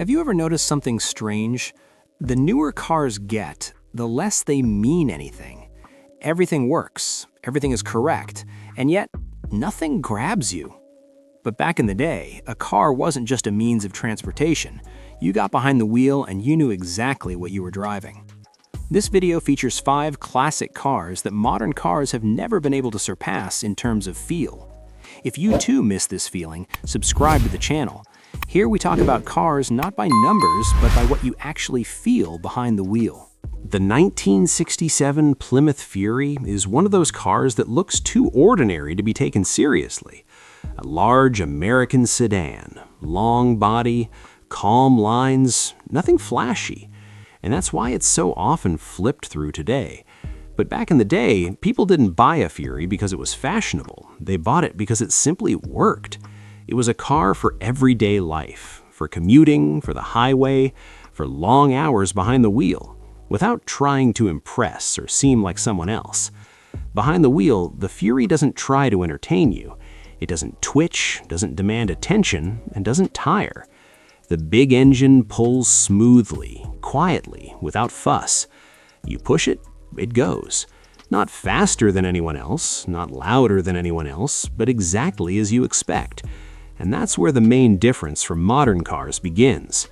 Have you ever noticed something strange? The newer cars get, the less they mean anything. Everything works, everything is correct, and yet nothing grabs you. But back in the day, a car wasn't just a means of transportation. You got behind the wheel and you knew exactly what you were driving. This video features 5 classic cars that modern cars have never been able to surpass in terms of feel. If you too miss this feeling, subscribe to the channel. Here we talk about cars not by numbers, but by what you actually feel behind the wheel. The 1967 Plymouth Fury is one of those cars that looks too ordinary to be taken seriously. A large American sedan, long body, calm lines, nothing flashy. And that's why it's so often flipped through today. But back in the day, people didn't buy a Fury because it was fashionable. They bought it because it simply worked. It was a car for everyday life, for commuting, for the highway, for long hours behind the wheel, without trying to impress or seem like someone else. Behind the wheel, the Fury doesn't try to entertain you. It doesn't twitch, doesn't demand attention, and doesn't tire. The big engine pulls smoothly, quietly, without fuss. You push it, it goes. Not faster than anyone else, not louder than anyone else, but exactly as you expect. And that's where the main difference from modern cars begins.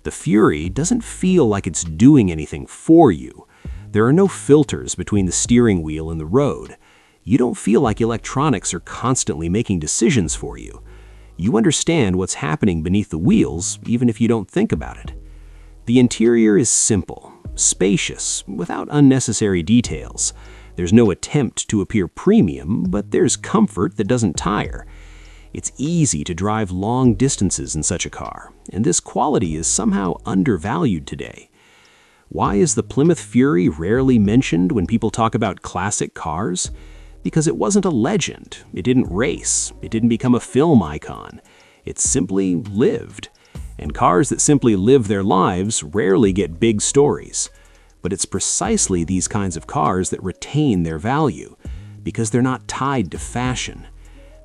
The Fury doesn't feel like it's doing anything for you. There are no filters between the steering wheel and the road. You don't feel like electronics are constantly making decisions for you. You understand what's happening beneath the wheels, even if you don't think about it. The interior is simple, spacious, without unnecessary details. There's no attempt to appear premium, but there's comfort that doesn't tire. It's easy to drive long distances in such a car, and this quality is somehow undervalued today. Why is the Plymouth Fury rarely mentioned when people talk about classic cars? Because it wasn't a legend, it didn't race, it didn't become a film icon. It simply lived. And cars that simply live their lives rarely get big stories. But it's precisely these kinds of cars that retain their value, because they're not tied to fashion.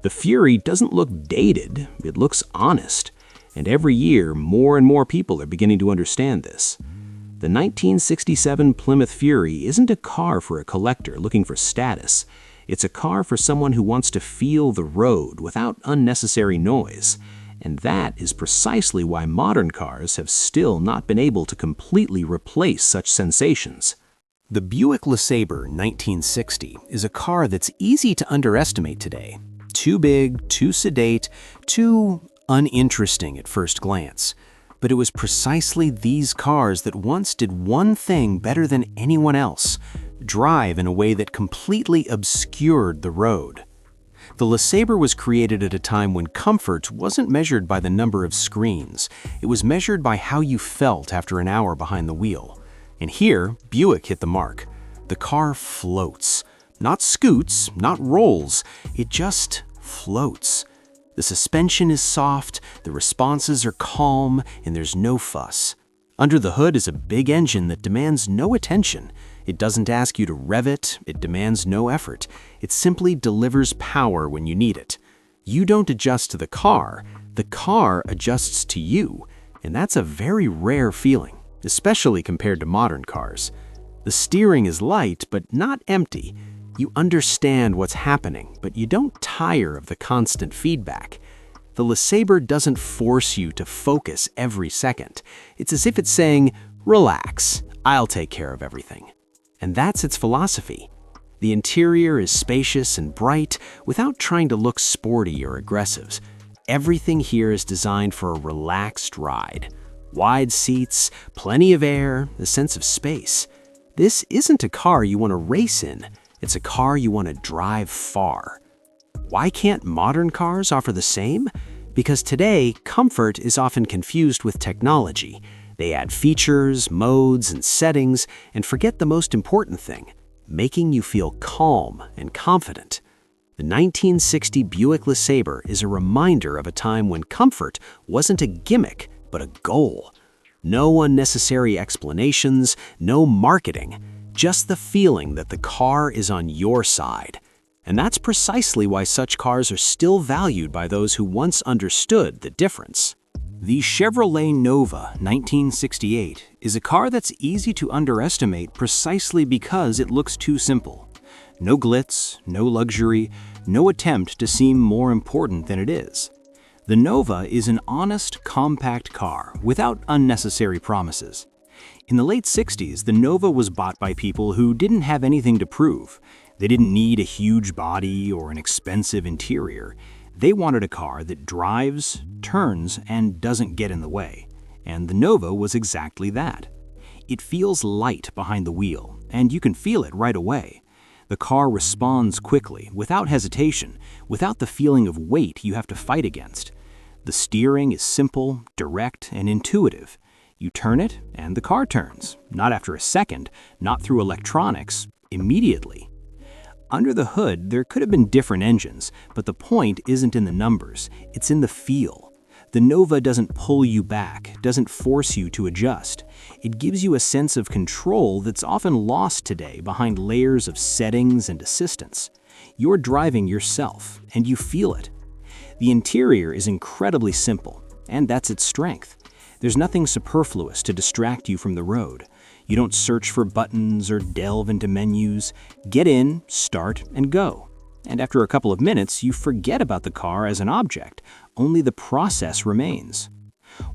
The Fury doesn't look dated, it looks honest. And every year, more and more people are beginning to understand this. The 1967 Plymouth Fury isn't a car for a collector looking for status. It's a car for someone who wants to feel the road without unnecessary noise. And that is precisely why modern cars have still not been able to completely replace such sensations. The Buick LeSabre 1960 is a car that's easy to underestimate today. Too big, too sedate, too uninteresting at first glance. But it was precisely these cars that once did one thing better than anyone else: drive in a way that completely obscured the road. The LeSabre was created at a time when comfort wasn't measured by the number of screens. It was measured by how you felt after an hour behind the wheel. And here, Buick hit the mark. The car floats. Not scoots, not rolls. It just floats. The suspension is soft, the responses are calm, and there's no fuss. Under the hood is a big engine that demands no attention. It doesn't ask you to rev it, it demands no effort. It simply delivers power when you need it. You don't adjust to the car adjusts to you. And that's a very rare feeling, especially compared to modern cars. The steering is light, but not empty. You understand what's happening, but you don't tire of the constant feedback. The LeSabre doesn't force you to focus every second. It's as if it's saying, "Relax, I'll take care of everything." And that's its philosophy. The interior is spacious and bright without trying to look sporty or aggressive. Everything here is designed for a relaxed ride. Wide seats, plenty of air, a sense of space. This isn't a car you want to race in. It's a car you want to drive far. Why can't modern cars offer the same? Because today, comfort is often confused with technology. They add features, modes, and settings, and forget the most important thing: making you feel calm and confident. The 1960 Buick LeSabre is a reminder of a time when comfort wasn't a gimmick, but a goal. No unnecessary explanations, no marketing. Just the feeling that the car is on your side. And that's precisely why such cars are still valued by those who once understood the difference. The Chevrolet Nova 1968 is a car that's easy to underestimate precisely because it looks too simple. No glitz, no luxury, no attempt to seem more important than it is. The Nova is an honest, compact car without unnecessary promises. In the late 60s, the Nova was bought by people who didn't have anything to prove. They didn't need a huge body or an expensive interior. They wanted a car that drives, turns, and doesn't get in the way. And the Nova was exactly that. It feels light behind the wheel, and you can feel it right away. The car responds quickly, without hesitation, without the feeling of weight you have to fight against. The steering is simple, direct, and intuitive. You turn it, and the car turns. Not after a second, not through electronics, immediately. Under the hood, there could have been different engines, but the point isn't in the numbers, it's in the feel. The Nova doesn't pull you back, doesn't force you to adjust. It gives you a sense of control that's often lost today behind layers of settings and assistance. You're driving yourself, and you feel it. The interior is incredibly simple, and that's its strength. There's nothing superfluous to distract you from the road. You don't search for buttons or delve into menus. Get in, start, and go. And after a couple of minutes, you forget about the car as an object. Only the process remains.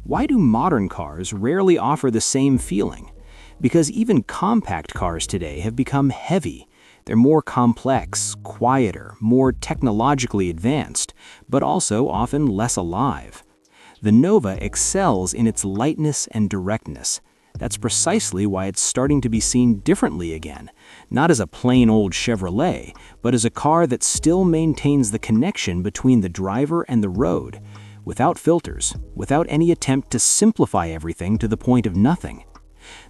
Why do modern cars rarely offer the same feeling? Because even compact cars today have become heavy. They're more complex, quieter, more technologically advanced, but also often less alive. The Nova excels in its lightness and directness. That's precisely why it's starting to be seen differently again, not as a plain old Chevrolet, but as a car that still maintains the connection between the driver and the road, without filters, without any attempt to simplify everything to the point of nothing.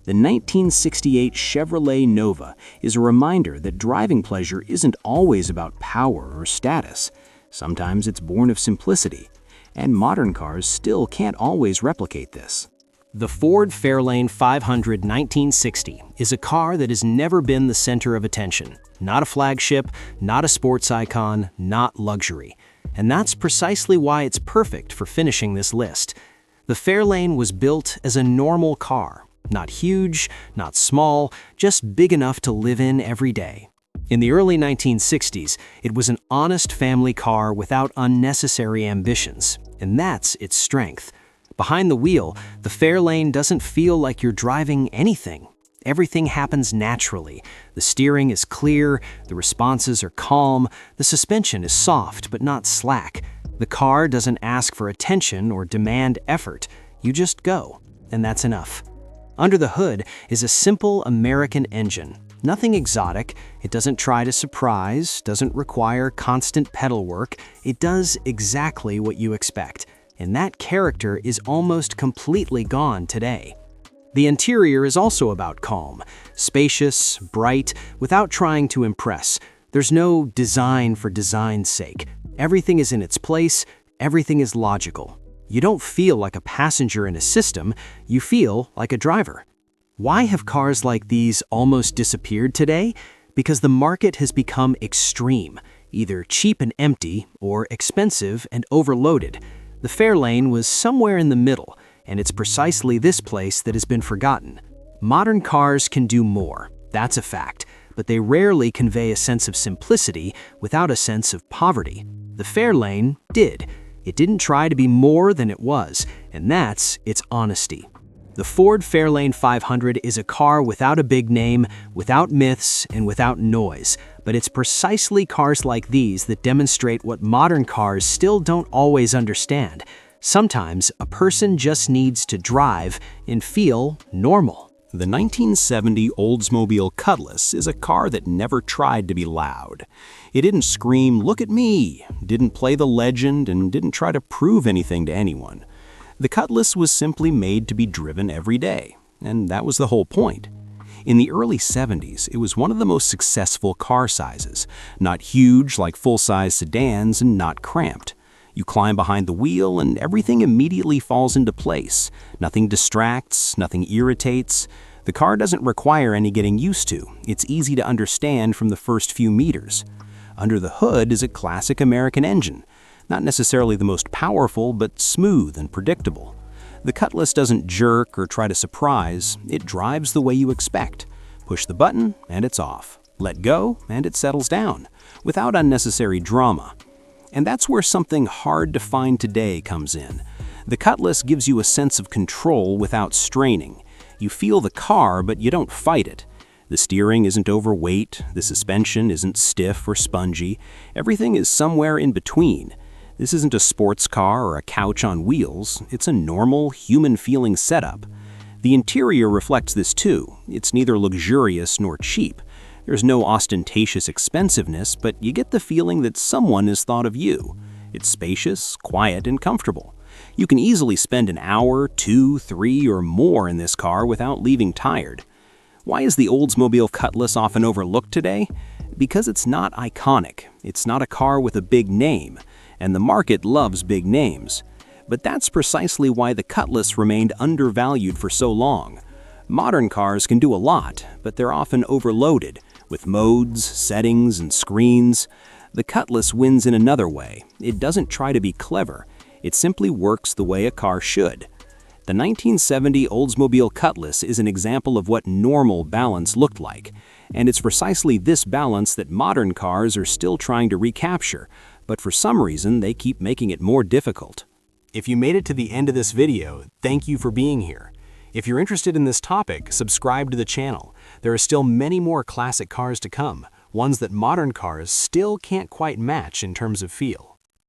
The 1968 Chevrolet Nova is a reminder that driving pleasure isn't always about power or status. Sometimes it's born of simplicity, and modern cars still can't always replicate this. The Ford Fairlane 500 1960 is a car that has never been the center of attention. Not a flagship, not a sports icon, not luxury. And that's precisely why it's perfect for finishing this list. The Fairlane was built as a normal car. Not huge, not small, just big enough to live in every day. In the early 1960s, it was an honest family car without unnecessary ambitions, and that's its strength. Behind the wheel, the Fairlane doesn't feel like you're driving anything. Everything happens naturally. The steering is clear, the responses are calm, the suspension is soft but not slack. The car doesn't ask for attention or demand effort. You just go, and that's enough. Under the hood is a simple American engine. Nothing exotic, it doesn't try to surprise, doesn't require constant pedal work. It does exactly what you expect, and that character is almost completely gone today. The interior is also about calm, spacious, bright, without trying to impress. There's no design for design's sake. Everything is in its place, everything is logical. You don't feel like a passenger in a system, you feel like a driver. Why have cars like these almost disappeared today? Because the market has become extreme, either cheap and empty or expensive and overloaded. The Fairlane was somewhere in the middle, and it's precisely this place that has been forgotten. Modern cars can do more, that's a fact, but they rarely convey a sense of simplicity without a sense of poverty. The Fairlane did. It didn't try to be more than it was, and that's its honesty. The Ford Fairlane 500 is a car without a big name, without myths, and without noise, but it's precisely cars like these that demonstrate what modern cars still don't always understand. Sometimes a person just needs to drive and feel normal. The 1970 Oldsmobile Cutlass is a car that never tried to be loud. It didn't scream, "Look at me," didn't play the legend, and didn't try to prove anything to anyone. The Cutlass was simply made to be driven every day, and that was the whole point. In the early 70s, it was one of the most successful car sizes, not huge like full-size sedans and not cramped. You climb behind the wheel and everything immediately falls into place. Nothing distracts, nothing irritates. The car doesn't require any getting used to. It's easy to understand from the first few meters. Under the hood is a classic American engine. Not necessarily the most powerful, but smooth and predictable. The Cutlass doesn't jerk or try to surprise, it drives the way you expect. Push the button and it's off. Let go and it settles down, without unnecessary drama. And that's where something hard to find today comes in. The Cutlass gives you a sense of control without straining. You feel the car, but you don't fight it. The steering isn't overweight, the suspension isn't stiff or spongy, everything is somewhere in between. This isn't a sports car or a couch on wheels, it's a normal, human-feeling setup. The interior reflects this too. It's neither luxurious nor cheap. There's no ostentatious expensiveness, but you get the feeling that someone has thought of you. It's spacious, quiet, and comfortable. You can easily spend an hour, 2, 3, or more in this car without leaving tired. Why is the Oldsmobile Cutlass often overlooked today? Because it's not iconic. It's not a car with a big name, and the market loves big names. But that's precisely why the Cutlass remained undervalued for so long. Modern cars can do a lot, but they're often overloaded, with modes, settings, and screens. The Cutlass wins in another way. It doesn't try to be clever. It simply works the way a car should. The 1970 Oldsmobile Cutlass is an example of what normal balance looked like, and it's precisely this balance that modern cars are still trying to recapture, but for some reason they keep making it more difficult. If you made it to the end of this video, thank you for being here. If you're interested in this topic, subscribe to the channel. There are still many more classic cars to come, ones that modern cars still can't quite match in terms of feel.